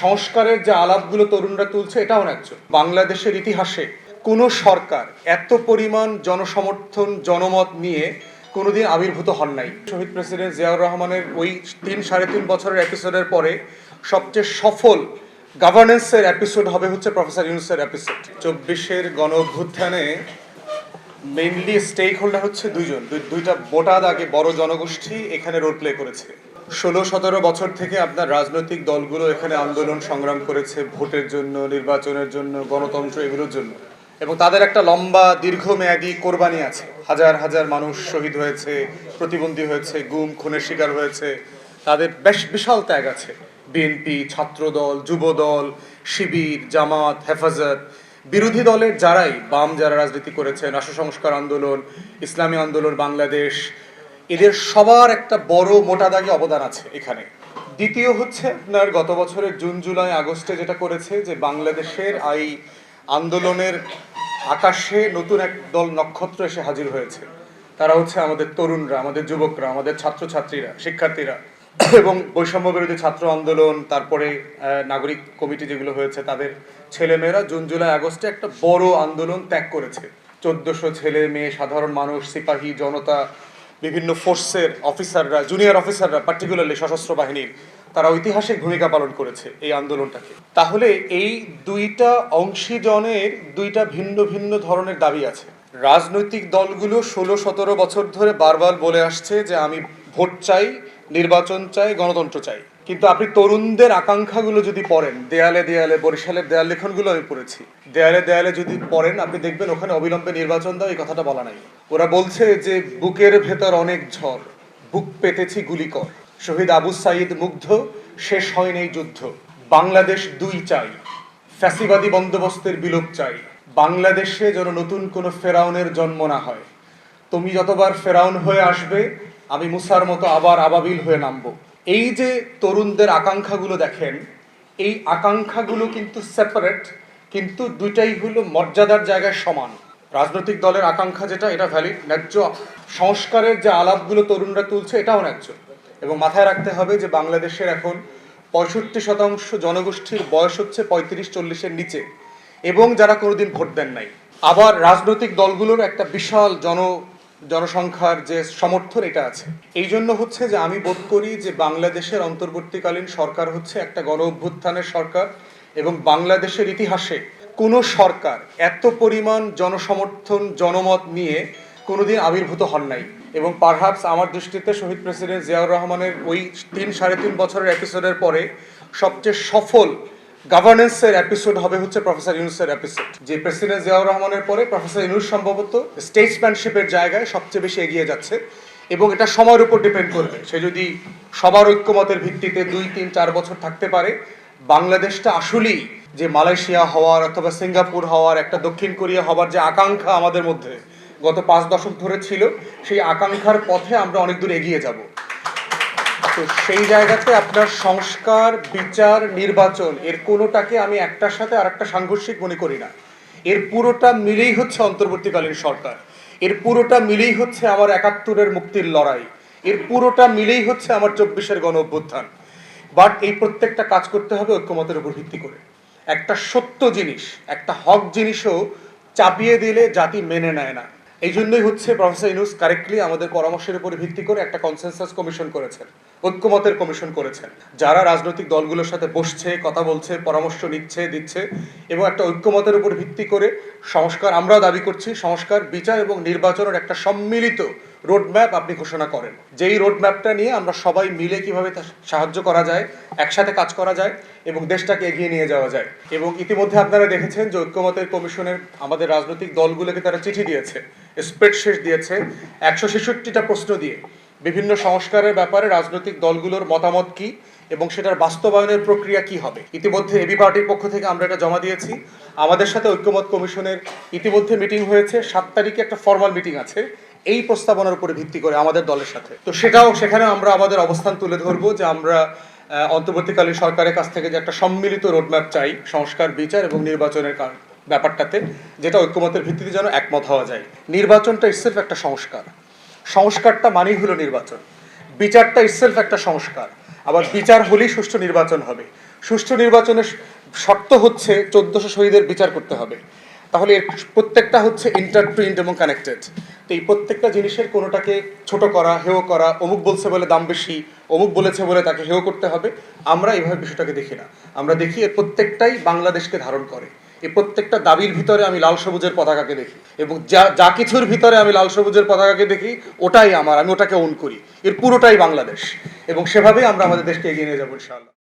সংস্কারের যে আলাপগুলো তরুণরা তুলছে এটাও ন্যায্য। বাংলাদেশের ইতিহাসে কোনো সরকার এত পরিমাণ জনসমর্থন জনমত নিয়ে কোনোদিন আবির্ভূত হন নাই। শহীদ প্রেসিডেন্ট জিয়াউর রহমানের ওই 3-3.5 বছরের এপিসোডের পরে সবচেয়ে সফল গভর্নেন্সের এপিসোড হবে হচ্ছে প্রফেসর ইউনূসের এপিসোড। 24-এর গণ অভ্যুত্থানে মেইনলি স্টেক হোল্ডার হচ্ছে দুইটা মোটা দাগে বড় জনগোষ্ঠী এখানে রোল প্লে করেছে। 16-17 বছর থেকে আপনার রাজনৈতিক দলগুলো এখানে আন্দোলন সংগ্রাম করেছে ভোটের জন্য, নির্বাচনের জন্য, গণতন্ত্র এগুলোর জন্য, এবং তাদের একটা লম্বা দীর্ঘমেয়াদী কোরবানি আছে। হাজার হাজার মানুষ শহীদ হয়েছে, প্রতিবন্ধী হয়েছে, গুম খুনের শিকার হয়েছে, তাদের বেশ বিশাল ত্যাগ আছে। বিএনপি, ছাত্রদল, যুবদল, শিবির, জামাত, হেফাজত, বিরোধী দলের যারাই বাম যারা রাজনীতি করেছেন, রাষ্ট্র সংস্কার আন্দোলন, ইসলামী আন্দোলন বাংলাদেশ, এদের সবার একটা বড় মোটা দাগে অবদান আছে এখানে। দ্বিতীয় হচ্ছে আপনার গত বছরের জুন জুলাই আগস্টে যেটা করেছে যে বাংলাদেশের এই আন্দোলনের আকাশে নতুন এক দল নক্ষত্র এসে হাজির হয়েছে। তারা হচ্ছে আমাদের তরুণরা, আমাদের যুবকরা, আমাদের ছাত্রছাত্রীরা, শিক্ষার্থীরা, এবং বৈষম্য বিরোধী ছাত্র আন্দোলন, তারপরে নাগরিক কমিটি যেগুলো হয়েছে তাদের ছেলেমেয়েরা জুন জুলাই আগস্টে একটা বড় আন্দোলন ত্যাগ করেছে। 1400 ছেলে মেয়ে, সাধারণ মানুষ, সিপাহী জনতা, বিভিন্ন ফোর্সের অফিসাররা, জুনিয়র অফিসাররা, পার্টিকুলারলি সশস্ত্র বাহিনীর, তারা ঐতিহাসিক ভূমিকা পালন করেছে এই আন্দোলনটাকে। তাহলে এই দুইটা অংশীজনের দুইটা ভিন্ন ভিন্ন ধরনের দাবি আছে। রাজনৈতিক দলগুলো 16-17 বছর ধরে বারবার বলে আসছে যে আমি ভোট চাই, নির্বাচন চাই, গণতন্ত্র চাই। কিন্তু আপনি তরুণদের আকাঙ্ক্ষাগুলো যদি পড়েন, দেয়ালে দেয়ালে, বরিশালের দেয়াল লেখনগুলো আমি পড়েছি, দেয়ালে দেয়ালে যদি পড়েন আপনি দেখবেন ওখানে অবিলম্বে নির্বাচন দাও এই কথাটা বলা নাই। ওরা বলছে যে বুকের ভেতর অনেক ঝড়, বুক পেতেছি গুলি কর, শহীদ আবু সাইদ মুগ্ধ, শেষ হয়নি যুদ্ধ, বাংলাদেশ দুই চাই, ফ্যাসিবাদী বন্দোবস্তের বিলোপ চাই, বাংলাদেশে যেন নতুন কোনো ফেরাউনের জন্ম না হয়, তুমি যতবার ফেরাউন হয়ে আসবে আমি মুসার মতো আবার আবাবিল হয়ে নামবো। এই যে তরুণদের আকাঙ্ক্ষাগুলো দেখেন, এই আকাঙ্ক্ষাগুলো কিন্তু সেপারেট, কিন্তু দুইটাই হলো মর্যাদার জায়গায় সমান। রাজনৈতিক দলের আকাঙ্ক্ষা যেটা, এটা ভ্যালিড, ন্যায্য। সংস্কারের যে আলাপগুলো তরুণরা তুলছে এটাও ন্যায্য। এবং মাথায় রাখতে হবে যে বাংলাদেশের এখন 65% জনগোষ্ঠীর বয়স হচ্ছে 35-40-এর নিচে, এবং যারা কোনোদিন ভোট দেন নাই। আবার রাজনৈতিক দলগুলোর একটা বিশাল জনসংখ্যার যে সমর্থন এটা আছে। এই জন্য হচ্ছে যে আমি বোধ করি যে বাংলাদেশের অন্তর্বর্তীকালীন সরকার হচ্ছে একটা গণ অভ্যুত্থানের সরকার, এবং বাংলাদেশের ইতিহাসে কোনো সরকার এত পরিমাণ জনসমর্থন জনমত নিয়ে কোনোদিন আবির্ভূত হন নাই। এবং পারহ্যাপস আমার দৃষ্টিতে শহীদ প্রেসিডেন্ট জিয়াউর রহমানের ওই 3-3.5 বছরের এপিসোডের পরে সবচেয়ে সফল গভর্নেন্সের এপিসোড হবে হচ্ছে প্রফেসর ইউনূসের এপিসোড। যে প্রেসিডেন্ট জিয়াউর রহমানের পরে প্রফেসর ইউনূস সম্ভবত স্টেটসম্যানশিপের জায়গায় সবচেয়ে বেশি এগিয়ে যাচ্ছে, এবং এটা সময়ের উপর ডিপেন্ড করবে। সে যদি সবার ঐক্যমতের ভিত্তিতে 2-3-4 বছর থাকতে পারে, বাংলাদেশটা আসলেই যে মালয়েশিয়া হওয়ার অথবা সিঙ্গাপুর হওয়ার, একটা দক্ষিণ কোরিয়া হওয়ার যে আকাঙ্ক্ষা আমাদের মধ্যে গত 5 দশক ধরে ছিল, সেই আকাঙ্ক্ষার পথে আমরা অনেক দূর এগিয়ে যাব। তো সেই জায়গাতে আপনার সংস্কার, বিচার, নির্বাচন এর কোনোটাকে আমি একটার সাথে আর একটা সাংঘর্ষিক মনে করি না। এর পুরোটা মিলেই হচ্ছে অন্তর্বর্তীকালীন সরকার, এর পুরোটা মিলেই হচ্ছে আমার 71-এর মুক্তির লড়াই, এর পুরোটা মিলেই হচ্ছে আমার 24-এর গণ অভ্যুত্থান। বাট এই প্রত্যেকটা কাজ করতে হবে ঐক্যমতের উপর ভিত্তি করে। একটা সত্য জিনিস, একটা হক জিনিসও চাপিয়ে দিলে জাতি মেনে নেয় না। এই জন্যই হচ্ছে প্রফেসর ইউনূস কারেক্টলি আমাদের পরামর্শের উপর ভিত্তি করে একটা কনসেনসাস কমিশন করেছেন, ঐক্যমতের কমিশন করেছেন, যারা রাজনৈতিক দলগুলোর সাথে বসছে, কথা বলছে, পরামর্শ দিচ্ছে, এবং একটা ঐক্যমতের উপর ভিত্তি করে সংস্কার, আমরাও দাবি করছি, সংস্কার, বিচার এবং নির্বাচনের একটা সম্মিলিত রোডম্যাপ আপনি ঘোষণা করেন। যেই রোডম্যাপটা নিয়ে আমরা সবাই মিলে কিভাবে সাহায্য করা যায়, একসাথে কাজ করা যায় এবং দেশটাকে এগিয়ে নিয়ে যাওয়া যায়। এবং ইতিমধ্যে আপনারা দেখেছেন যে ঐক্যমতের কমিশনের আমাদের রাজনৈতিক দলগুলোকে তারা চিঠি দিয়েছে, স্প্রেডশিট দিয়েছে 166টা প্রশ্ন দিয়ে বিভিন্ন সংস্কারের ব্যাপারে রাজনৈতিক দলগুলোর মতামত কি এবং সেটার বাস্তবায়নের প্রক্রিয়া কি হবে। ইতিমধ্যে এবি পার্টির পক্ষ থেকে আমরা এটা জমা দিয়েছি। আমাদের সাথে ঐক্যমত কমিশনের ইতিমধ্যে মিটিং হয়েছে, 7 তারিখে একটা ফর্মাল মিটিং আছে এই প্রস্তাবনার উপরে ভিত্তি করে আমাদের দলের সাথে। তো সেখানে আমরা আমাদের অবস্থান তুলে ধরবো যে আমরা অন্তর্বর্তীকালীন সরকারের কাছ থেকে যে একটা সম্মিলিত রোডম্যাপ চাই সংস্কার, বিচার এবং নির্বাচনের ব্যাপারটাতে, যেটা ঐক্যমতের ভিত্তিতে যেন একমত হওয়া যায়। নির্বাচনটা ইটসেলফ একটা সংস্কার, সংস্কারটা মানেই হলো নির্বাচন। বিচারটা ইটসেলফ একটা সংস্কার, আবার বিচার হলেই সুষ্ঠু নির্বাচন হবে। সুষ্ঠু নির্বাচনের শর্ত হচ্ছে 1400 শহীদের বিচার করতে হবে। তাহলে এর প্রত্যেকটা হচ্ছে ইন্টারটুইন্ড এবং কানেক্টেড। তো এই প্রত্যেকটা জিনিসের কোনোটাকে ছোট করা, হেয় করা, অমুক বলছে বলে দাম বেশি, অমুক বলেছে বলে তাকে হেয় করতে হবে, আমরা এইভাবে বিষয়টাকে দেখি না। আমরা দেখি এর প্রত্যেকটাই বাংলাদেশকে ধারণ করে। এই প্রত্যেকটা দাবির ভিতরে আমি লাল সবুজের পতাকাকে দেখি, এবং যা কিছুর ভিতরে আমি লাল সবুজের পতাকাকে দেখি ওটাই আমার, আমি ওটাকে ওন করি। এর পুরোটাই বাংলাদেশ, এবং সেভাবেই আমরা আমাদের দেশকে এগিয়ে নিয়ে যাবো ইনশাআল্লাহ।